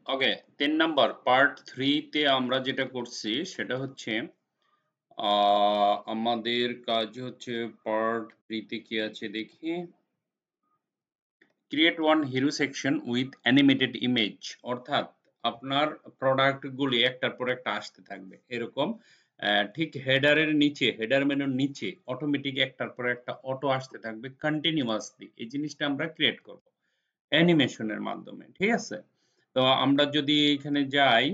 ওকে, 3 number part 3 তে আমরা যেটা করছি সেটা হচ্ছে আমাদের কাজ হচ্ছে পার্ট 3 তে কি আছে দেখি। Create one hero section with animated image, অর্থাৎ আপনার প্রোডাক্টগুলি একটার পর একটা আসতে থাকবে এরকম। ঠিক হেডারের নিচে, হেডার মেনুর নিচে অটোমেটিক একটার পর একটা অটো আসতে থাকবে কন্টিনিউয়াসলি। এই জিনিসটা আমরা ক্রিয়েট করব অ্যানিমেশনের মাধ্যমে, ঠিক আছে? তো আমরা যদি এখানে যাই,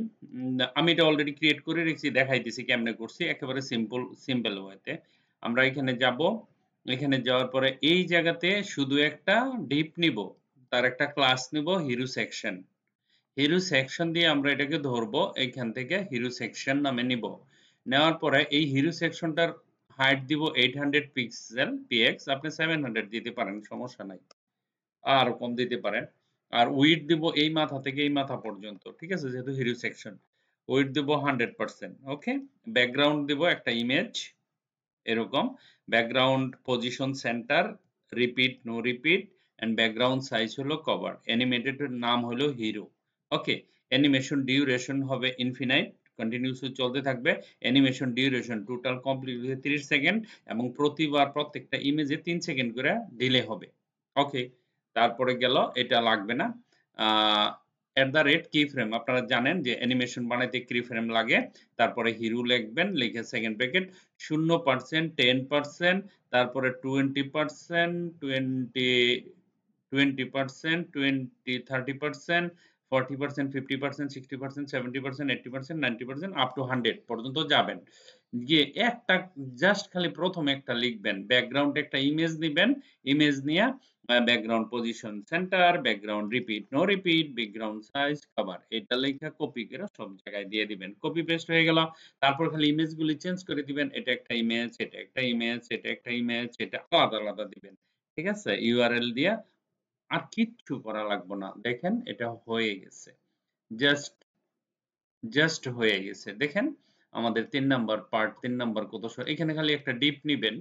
আমি এটা অলরেডি ক্রিয়েট করে রেখেছি, দেখাইতেছি কেমনে করছি একেবারে সিম্পল ওয়েতে। আমরা এখানে যাব, এখানে যাওয়ার পরে এই জায়গাতে শুধু একটা ডিপ নিব, তার একটা ক্লাস নিব হিরো সেকশন। হিরো সেকশন দিয়ে আমরা এটাকে ধরবো, এইখান থেকে হিরো সেকশন নামে নিব। নেওয়ার পরে এই হিরো সেকশনটার হাইট দিব 800 পিক্সেল পিএক্স, আপনি 700 দিতে পারেন, সমস্যা নাই, আর কম দিতে পারেন। আর উইডথ দিব এই মাথা থেকে এই মাথা পর্যন্ত, ঠিক আছে? যেহেতু হিরো সেকশন, উইডথ দিব 100%। ওকে, ব্যাকগ্রাউন্ড দিব একটা ইমেজ এরকম, background position center, repeat no repeat, and background size হলো কভার, অ্যানিমেটেড নাম হলো হিরো। ওকে, অ্যানিমেশন ডিউরেশন হবে ইনফিনাইট, কন্টিনিউসলি চলতে থাকবে। Animation duration total complete 30 second, এবং প্রতিবার প্রত্যেকটা ইমেজে 3 সেকেন্ড করে ডিলে হবে। ওকে, তারপরে গেল, এটা লাগবে না। এট দ্য রেট কি ফ্রেম, আপনারা জানেন যে অ্যানিমেশন বানাইতে কি ফ্রেম লাগে। তারপরে হিরো লিখবেন, লিখে সেকেন্ড ব্র্যাকেট 0%, 10%, তারপরে 20%, 20%, 30%, 40%, 50%, 60%, 70%, 80%, 90%, আপ টু 100 পর্যন্ত যাবেন। গিয়ে একটা জাস্ট খালি প্রথমে একটা লিখবেন, ব্যাকগ্রাউন্ড একটা ইমেজ নিবেন, ইমেজ নিয়ে background position center, background repeat no repeat, background size cover, এটা লেখা কপি করে সব জায়গায় দিয়ে দিবেন। কপি পেস্ট হয়ে গেল। তারপর খালি ইমেজগুলি চেঞ্জ করে দিবেন, এটা একটা ইমেজ, এটা একটা ইমেজ, এটা একটা ইমেজ, এটা আলাদা আলাদা দিবেন, ঠিক আছে? ইউআরএল দিয়ে আর কিচ্ছু করা লাগবে না। দেখেন এটা হয়ে গেছে, জাস্ট জাস্ট হয়ে গেছে। দেখেন আমাদের 3 নাম্বার পার্ট, 3 নাম্বার কত এখানে খালি একটা ডিপ নিবেন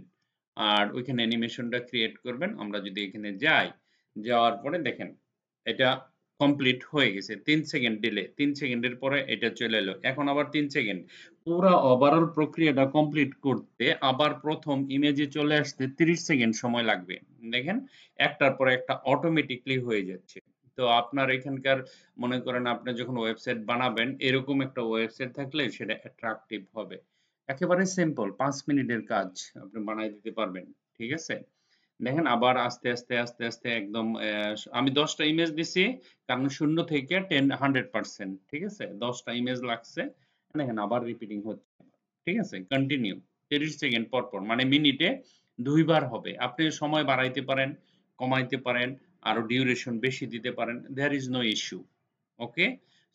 আর ওইখানে অ্যানিমেশনটা ক্রিয়েট করবেন। আমরা যদি এখানে যাই, যাওয়ার পরে দেখেন এটা কমপ্লিট হয়ে গেছে। 3 সেকেন্ড ডিলে, 3 সেকেন্ডের পরে এটা চলে এলো। এখন আবার 3 সেকেন্ড। পুরা ওভারঅল প্রক্রিয়াটা কমপ্লিট করতে আবার প্রথম ইমেজে চলে আসতে 30 সেকেন্ড সময় লাগবে। দেখেন একটার পর একটা অটোমেটিকলি হয়ে যাচ্ছে। তো আপনার এখানকার, মনে করেন আপনি যখন ওয়েবসাইট বানাবেন, এরকম একটা ওয়েবসাইট থাকলে সেটা অ্যাট্রাকটিভ হবে। একেবারে সিম্পল ৫ মিনিটের কাজ আপনি বানায় দিতে পারবেন, ঠিক আছে? দেখেন আবার আস্তে আস্তে আস্তে আস্তে একদম আমি 10টা ইমেজ দিছি, কারণ 0 থেকে 100%, ঠিক আছে? 10টা ইমেজ লাগছে। দেখেন আবার রিপিটিং হচ্ছে, ঠিক আছে? কন্টিনিউ 30 সেকেন্ড পর পর, মানে মিনিটে 2 বার হবে। আপনি সময় বাড়াইতে পারেন, কমাইতে পারেন, আরো ডিউরেশন বেশি দিতে পারেন, there is no issue. Okay,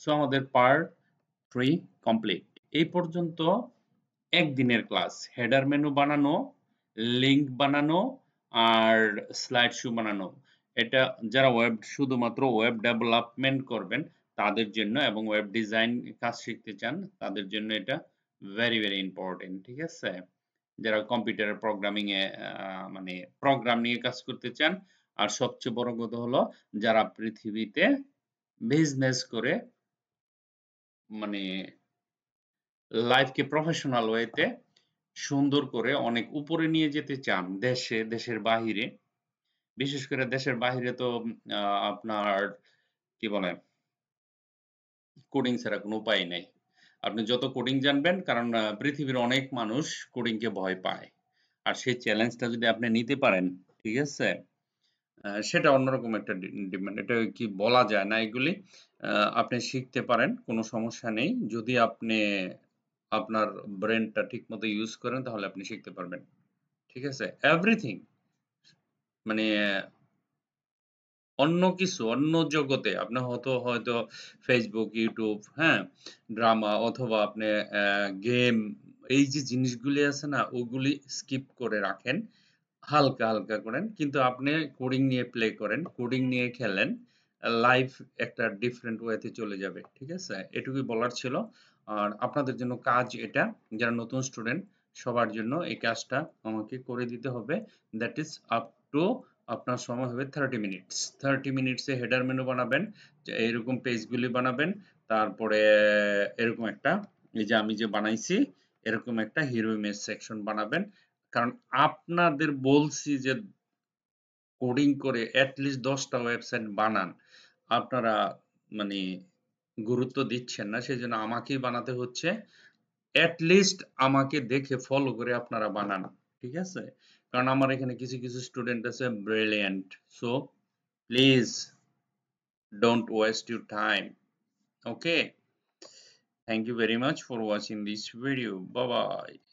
so আমাদের পার্ট 3 কমপ্লিট। এই পর্যন্ত একদিনের ক্লাস, হেডার মেনু বানানো, লিঙ্ক বানানো, আর স্লাইড শো বানানো। এটা যারা শুধুমাত্র ওয়েব ডেভেলপমেন্ট করবেন তাদের জন্য, এবং ওয়েব ডিজাইন কাজ শিখতে চান তাদের জন্য এটা ভেরি ইম্পর্টেন্ট, ঠিক আছে? যারা কম্পিউটারের প্রোগ্রামিং এ মানে প্রোগ্রাম নিয়ে কাজ করতে চান, আর সবচেয়ে বড় কথা হলো যারা পৃথিবীতে বিজনেস করে, মানে লাইফকে প্রফেশনাল ওয়েতে সুন্দর করে অনেক উপরে নিয়ে যেতে চান, দেশে, দেশের বাহিরে। বিশেষ করে দেশের বাহিরে তো আপনার কি বলে, কোডিং ছাড়া কোনো উপায় নাই। আপনি যত কোডিং জানবেন, কারণ পৃথিবীর অনেক মানুষ কোডিংকে ভয় পায়। আর সেই চ্যালেঞ্জটা যদি আপনি নিতে পারেন, ঠিক আছে? সেটা অন্যরকম একটা ডিমান্ড। এটা কি বলা যায় না এগুলি। আপনি শিখতে পারেন, কোনো সমস্যা নেই। যদি আপনি আপনার ব্রেইনটা ঠিকমতো ইউজ করেন তাহলে আপনি শিখতে পারবেন। ঠিক আছে? এভরিথিং, মানে অন্য কিছু, অন্য জগতে আপনি হয়তো Facebook, YouTube, হ্যাঁ? ড্রামা, অথবা আপনি গেম, এই যে জিনিসগুলি আছে না ওগুলি স্কিপ করে রাখেন। হালকা করেন। কিন্তু আপনি কোডিং নিয়ে প্লে করেন, কোডিং নিয়ে খেলেন। লাইফ একটা ডিফারেন্ট ওয়েতে চলে যাবে। ঠিক আছে? এটুকুই বলার ছিল। আর আপনাদের জন্য কাজ এটা, যারা নতুন স্টুডেন্ট সবার জন্য এই কাজটা আমাকে করে দিতে হবে। দ্যাট ইজ আপ টু আপনার সময় হবে 30 মিনিটস। 30 মিনিটসে হেডার মেনু বানাবেন, যে এইরকম পেজগুলি বানাবেন। তারপরে এরকম একটা, এই যে আমি যে বানাইছি এরকম একটা হিরো ইমেজ সেকশন বানাবেন। কারণ আপনাদের বলছি যে কোডিং করে এটলিস্ট 10টা ওয়েবসাইট বানান। আপনারা মানে গুরুত্ব দিচ্ছেন না, সেজন্য আমাকেই বানাতে হচ্ছে। এটলিস্ট আমাকে দেখে ফলো করে আপনারা বানান। ঠিক আছে? কারণ আমার এখানে কিছু স্টুডেন্ট আছে brilliant. So please don't waste your time. Okay? Thank you very much for watching this video. Bye bye.